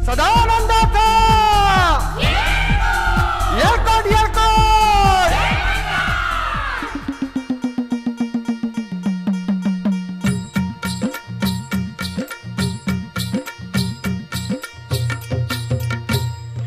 सदानंदाचा येळकोट येळकोट.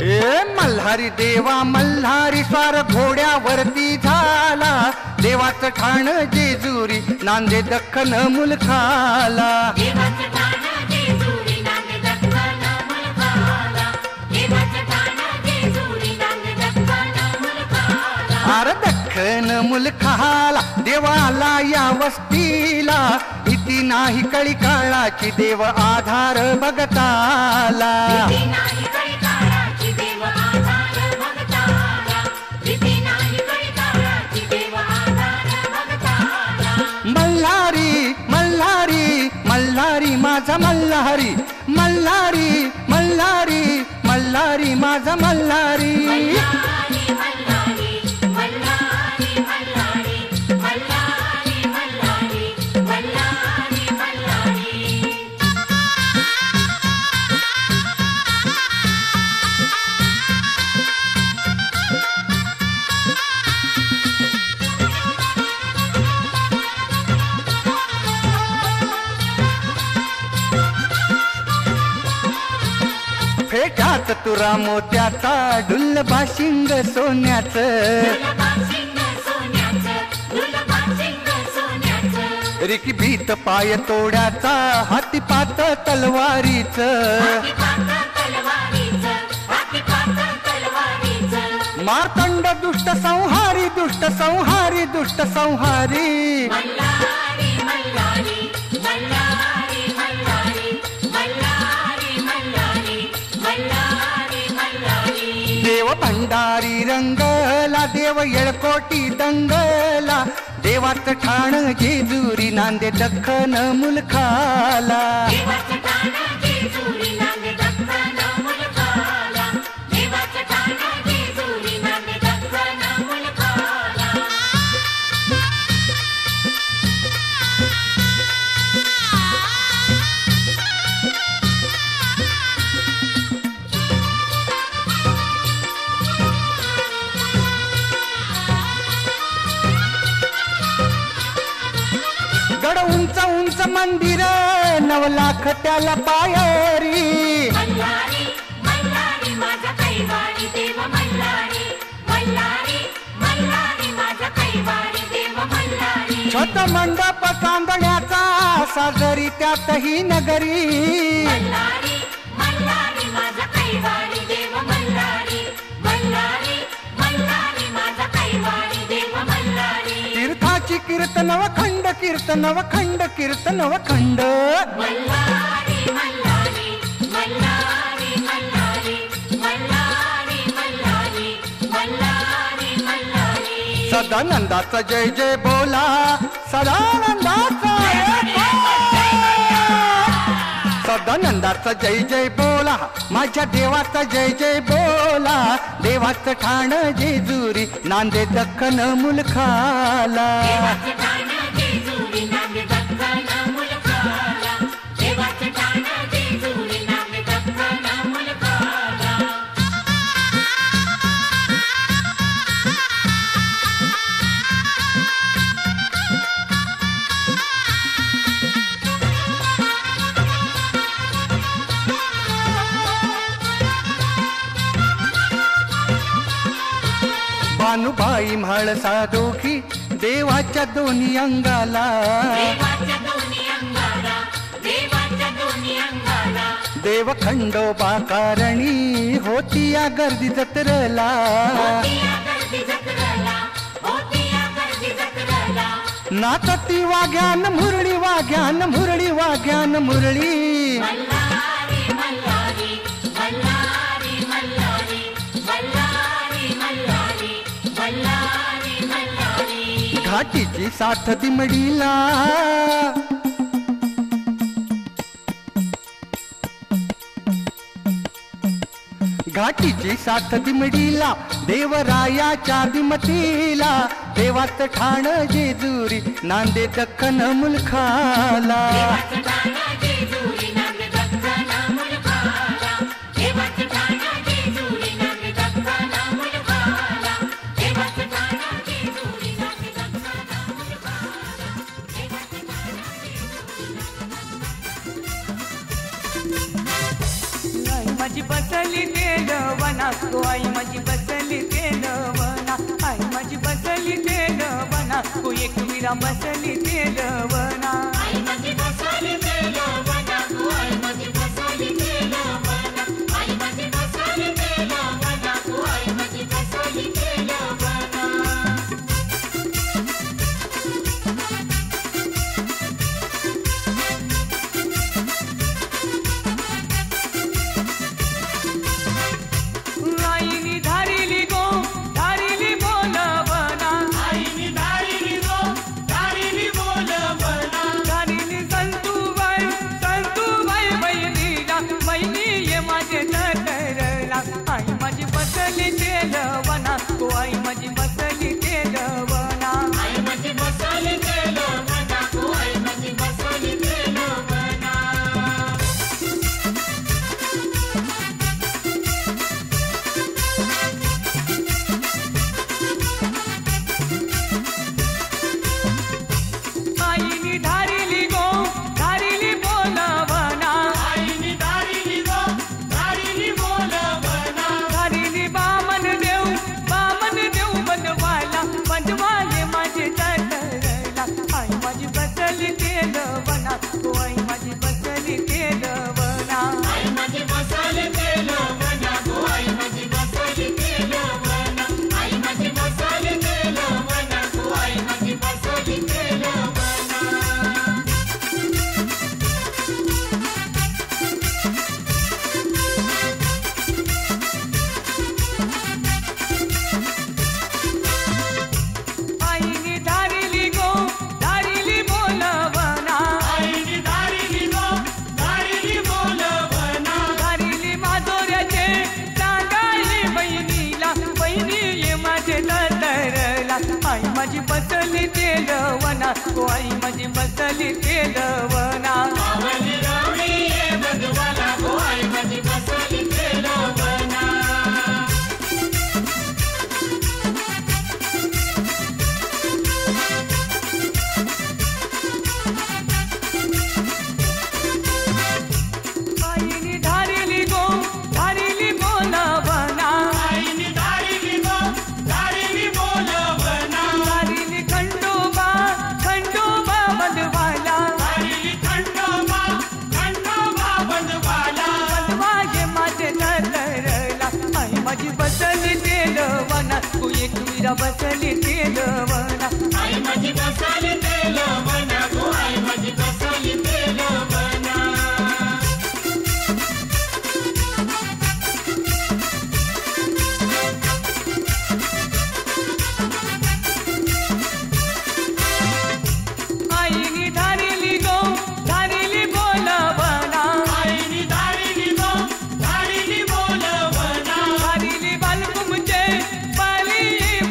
हे मल्हारी देवा मल्हारी स्वार घोड्यावरती झाला, देवाचं ठाण जेजुरी नांदे दख्खन मुलखाला. आर दख्खन मुलखाला देवाला या वस्तीला, इति नाही कळी काळाची देव आधार भगताला. मल्हारी मल्हारी मल्हारी माझा मल्हारी, मल्हारी मल्हारी मल्हारी माझा मल्हारी. फेट्यात तुरा मोत्याचा डुल्ल बाशिंग सोन्याचं, रिकी भीत पाय तोड्याचा हाती पात तलवारीचं. मार्तंड दुष्ट संहारी दुष्ट संहारी दुष्ट संहारी. देव भंडारी रंगला देव येळकोटी दंगला, देवाचं ठाण जेजुरी नांदे दख्खन मुलखाला. गड उंच उंच मंदिर 9 लाख त्याला पायरी. छोट मंडप चांदण्याचा साजरी त्यातही नगरी. तीर्थाची कीर्तन वखंड कीर्तन वखंड कीर्तन वखंड. सदानंदाचा जय जय बोला, सदानंदाचा सदानंदाचा जय जय बोला, माझ्या देवाचा जय जय बोला. देवाचं ठाण जेजुरी नांदे दख्खन मुलखाला. भानुबाई म्हाळसा दोघी देवाच्या दोन्ही अंगाला. देव खंडोबा कारणी होती या गर्दी जत्रला. नाचती वाघ्यान मुरळी वाघ्यान मुरळी वाघ्यान मुरळी. घाटीची साथ दिमडीला, घाटीची साथ दिमडीला, देवरायाच्या दिमतीला. देवाचं ठाण जेजुरी नांदे दख्खन मुलखाला. माझी बसली तेलवना गो आई माझी बसली तेलवना आई माझी बसली तेलवना गो एकविरा बसली तेलवना आई माझी बसली तेलवना गो आई माझी बसली तेलवना आई माझी बसली तेलवना गो आई माझी बसली तेलवना आई माझी बसली तेलवना आई माझी बसली तेलवना गो आई माझी बसली तेलवना आईनी धारिली गो धारिली बोलवना आईनी धारिली गो धारिली बोलवना धारिली बामन देव बनवाला बनवाले माझे तरला आई माझी बसली तेलवना गो आई माझी बसली तेलवना आई माझी बसली तेलवना गो आई माझी बसली तेलवना आई माझी बसली तेलवना गो आई माझी बसली तेलवना आईनी धारिली गो धारिली बोलवना आईनी धारिली गो धारिली बोलवना धारिली माधोऱ्याचे सांगायली बहिणीला बहिणी ये माझे तरला आई माझी बसली तेलवना गो आई माझी बसली तेलवना आवली रावळी ये बंधवाला गो आई माझी बसली तेलवना आईनी धारिली गो धारिली बोलवना आईनी धारिली गो धारिली बोलवना धारिली खंडोबा बनवाला धारिली खंडोबा बंधवाला बनवाये माझे तरला आई माझी बसली तेलवना तू एकविरा बसली तेलवना आई माझी बसली तेलवना गो आई माझी बसली तेलवना आईनी धारिली गो धारिली बोलवना आईनी धारिली गो धारिली बोलवना धारिली बालकुमचे बाली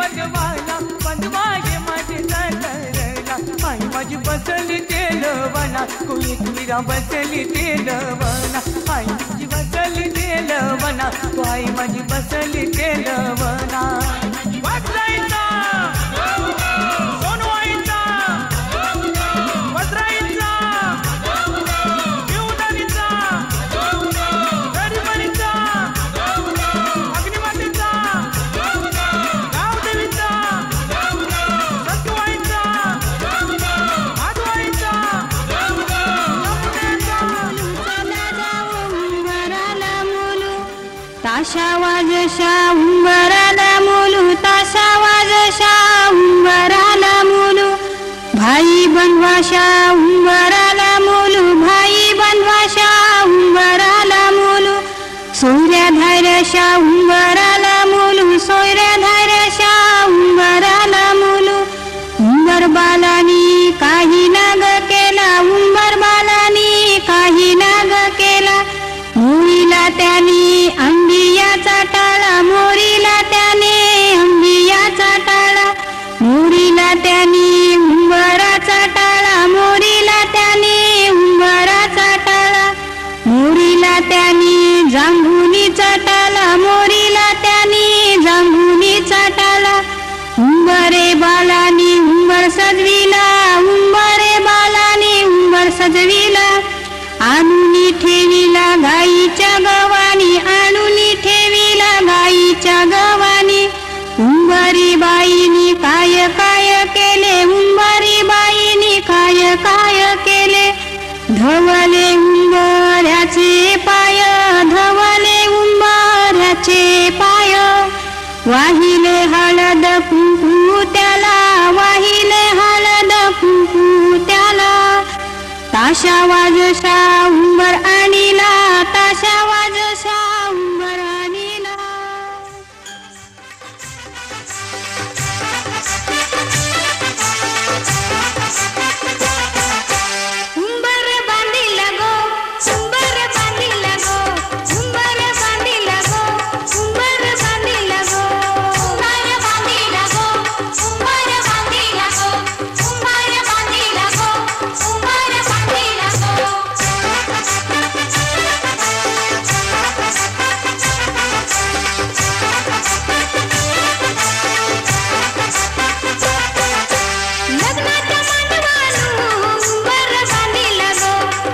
बनवाला बनवाये माझे तरला आई माझी बसली तेलवना तू एकविरा बसली तेलवना आई माझी बसली तेलवना तू आई माझी बसली तेलवना वाजवायचा सोनवायचा वज्रायचा जीवदानीचा गरीबानीचा अग्निमातेचा गावदेवीचा सत्वाईचा माधवाईचा ताशा वाजशा उंबराला मुलू ताशा वाजशा उंबराला मुलू भाई बनवाशा उंबराला मुलू भाई बनवाशा उंबराला मुलू सोयऱ्या धायऱ्याशा उंबराला मुलू सोयऱ्या धायऱ्याशा उंबराला मुलू उंबर बालानी काही नाग केला उंबर बालानी काही नाग केला मोरीला त्याने अंबियाचा टाळा मोरीला त्याने अंबियाचा टाळा मोरीला त्याने उंबराचा टाळा मोरीला त्याने उंबराचा टाळा मोरीला त्याने जांभुनीचा टाळा मोरीला त्याने जांभुनीचा टाळा उंबरे बालानी उंबर सजविला उंबरे बालानी उंबर सजविला आणून ठेविला गाईच्या गवानी काय केले धवले उंबऱ्याचे पाय धवले उंबऱ्याचे पाय वाहिले हळद कुंकू त्याला वाहिले हळद कुंकू त्याला ताशा वाजशा उंबर आणीला ताशा वाजशा उंबर आणीला उंबर बांधिला गो उंबर बांधिला गो उंबर बांधिला गो उंबर बांधिला गो उंबर बांधिला गो उंबर बांधिला गो उंबर बांधिला गो उंबर बांधिला गो लग्नाच्या मांडवानु उंबर बांधिला गो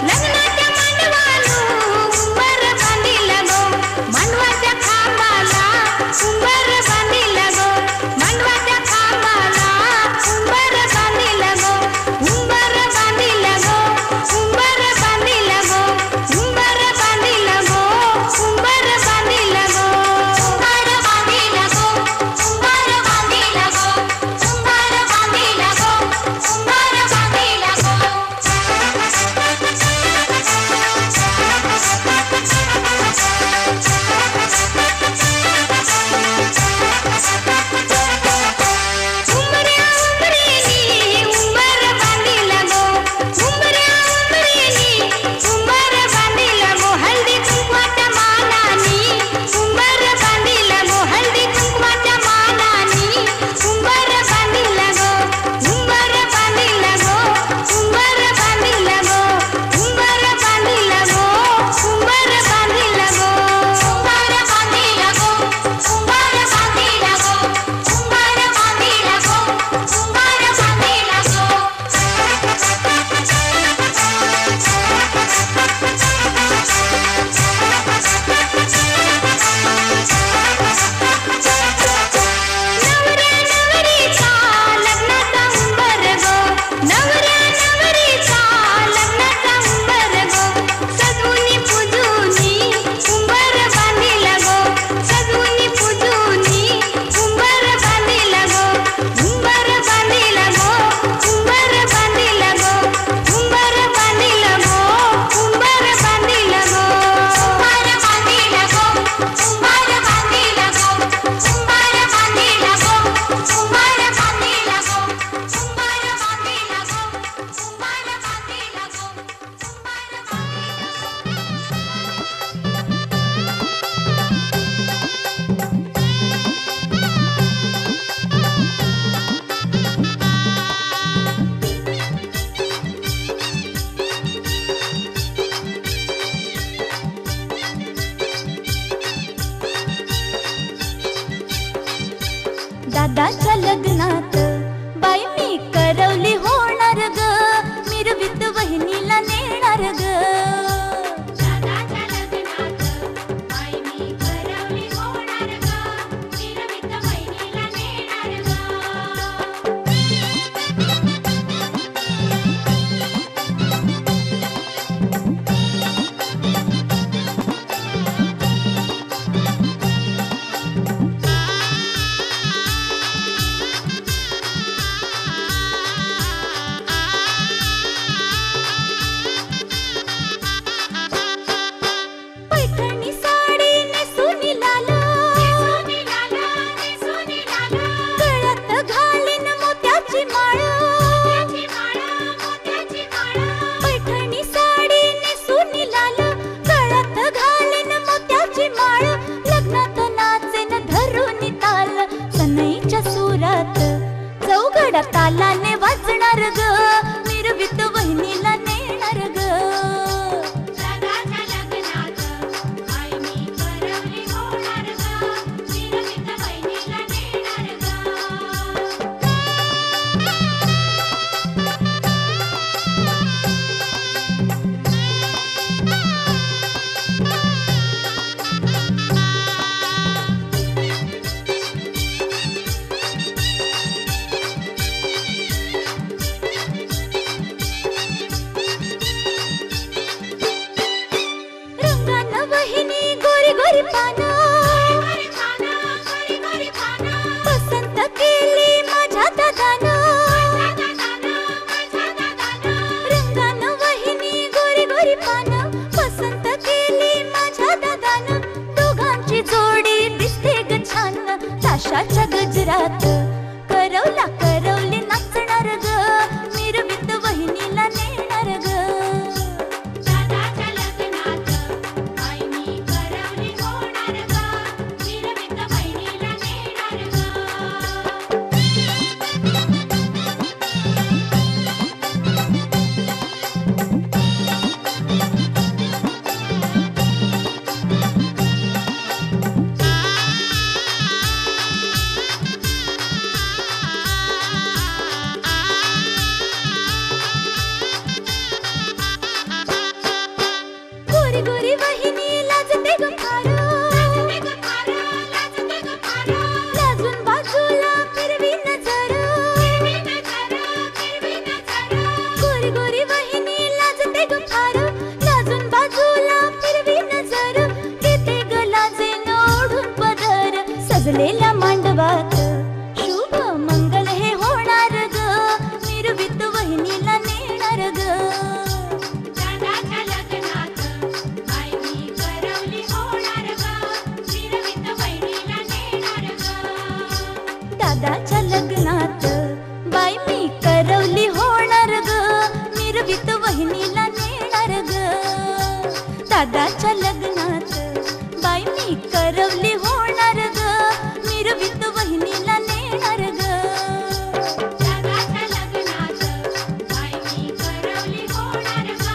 लग्नाच्या मांडवानु उंबर बांधिला गो मांडवाच्या खांबाला उंबर बांधिला गो मांडवाच्या खांबाला उंबर बांधिला गो उंबर बांधिला गो उंबर बांधिला गो उंबर बांधिला गो उंबर बांधिला गो उंबर बांधिला गो उंबर बांधिला गो उंबर बांधिला गो उंबर बांधिला गो उंबऱ्या उंबरेनी उंबर बांधिला गो उंबऱ्या उंबरेनी उंबर बांधिला गो हळदी कुंकवाच्या मानानी उंबर बांधिला गो हळदी कुंकवाच्या मानानी उंबर बांधिला गो उंबर बांधिला गो उंबर बांधिला गो उंबर बांधिला गो उंबर बांधिला गो उंबर बांधिला गो उंबर बांधिला गो उंबर बांधिला गो उंबर बांधिला नवऱ्या नवरीचा लग्नाचा उंबर गो नवऱ्या नवरीचा लग्नाचा उंबर गो सजवुनी पुजूनी उंबर बांधिला गो सजवुनी पुजूनी उंबर बांधिला गो उंबर बांधिला गो उंबर बांधिला गो उंबर बांधिला गो उंबर बांधिला गो उंबर बांधिला गो उंबर बांधिला गो उंबर बांधिला गो उंबर बांधिला गो उंबर बांधिला गो उंबर बांधिला गो दादाच्या लग्नात बाई मी करवली होणार ग मिरवीत वहिनीला नेणार ग दादाच्या लग्नात बाई मी करवली होणार ग मिरवीत बहिणीला नेणार ग कशाच्या गजरात करवला करवली नाचणार ग मिरवीत वहिनीला नेणार ग दादाच्या लग्नात आई मी करवली होणार ग मिरवीत बहिणीला नेणार ग गोरी गोरी वहिनी लाजते ग फार लाजून बाजूला फिरवी नजर गोरी गोरी वहिनी लाजते ग फार लाजून बाजूला फिरवी नजर घेते ग लाजेन ओढून पदर सजलेल्या मांडवात शुभ मंगल हे होणार ग मिरवीत वहिनीला नेणार ग दादाच्या लग्नात आई मी करवली होणार ग मिरवीत बहिणीला नेणार ग दादाच्या लग्नात बाई मी करवली होणार ग मिरवीत वहिनीला नेणार ग दादाच्या लग्नात बाई मी करवली होणार ग मिरवीत वहिनीला नेणार ग दादाच्या लग्नात आई मी करवली होणार ग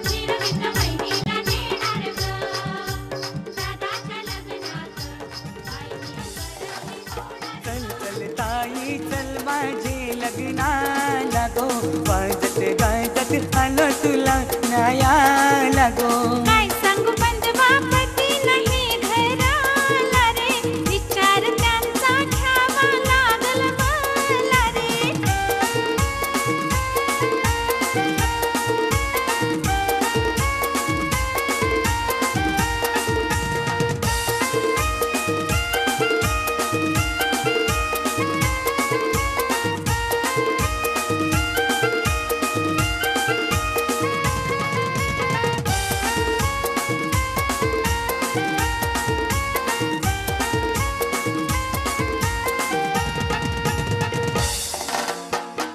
मिरवीत बहिणीला नेणार ग दादाच्या लग्नात आई मी करवली होणार चल चल ताई चल माझे लग्नाला गो वाजत गाजत आलो तुला न्यायाला गो काय सांगू पंजवापती नाही घराला रे विचार त्यांचा घ्यावा लागल मला रे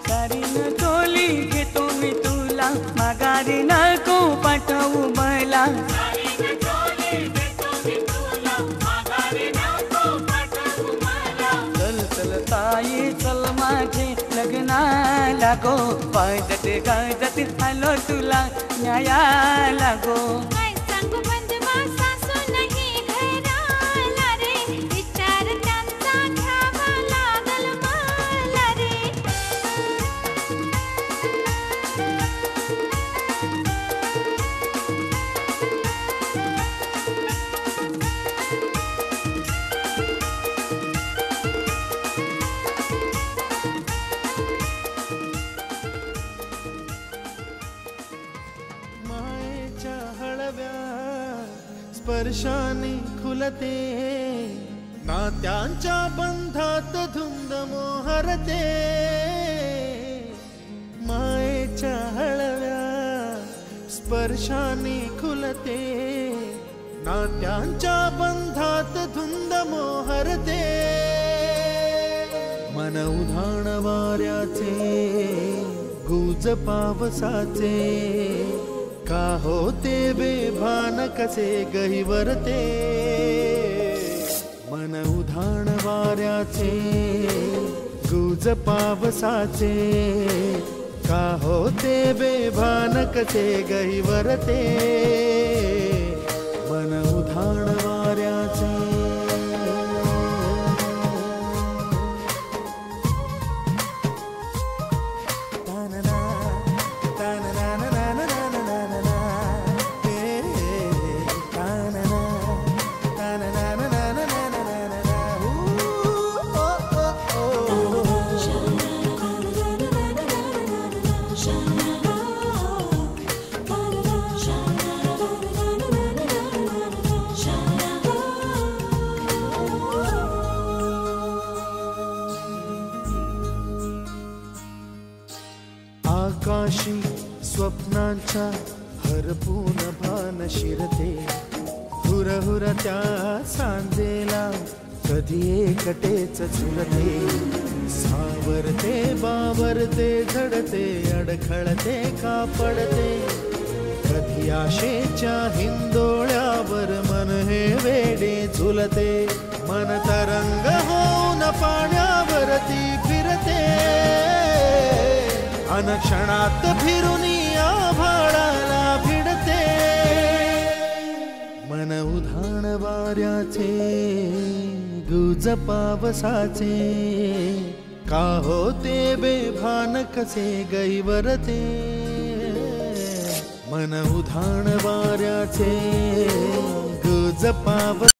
सारीन चोली घेतो मी तुला माघारी नको पाठवू मला चल चल ताई चल माझे लग्नाला गो वाजत गाजत आलो तुला न्यायाला गो काय सांगू पंजवा सासू नाही घराला रे विचार त्यांचा घ्यावा लागल मला रे मायेच्या हळव्या स्पर्शाने खुलते नात्यांच्या बंधात धुंद मोहरते मायेच्या हळव्या स्पर्शाने खुलते नात्यांच्या बंधात धुंद मोहरते मन उधाण वाऱ्याचे गुज पावसाचे का होते बेभान कसे गहिवरते मन उधाण वाऱ्याचे गुज पावसाचे का होते बेभान कसे गहिवरते मन उधाण वाऱ्याचे आकाशी स्वप्नांच्या हरपून भान शिरते हुरहुर त्या सांजेला कधी एकटेच झुलते, सावरते बावरते झडते, अडखळते का पडते, कधी आशेच्या हिंदोळ्यावर मन हे वेडे झुलते, मन तरंग होऊन पाण्यावरती फिरते, अनक्षणात फिरून आभाळाला भिडते, मन उधाण वाऱ्याचे गुज पावसाचे, का होते बेभान कसे गैवरते, मन उधाण वाऱ्याचे गुज पावसाचे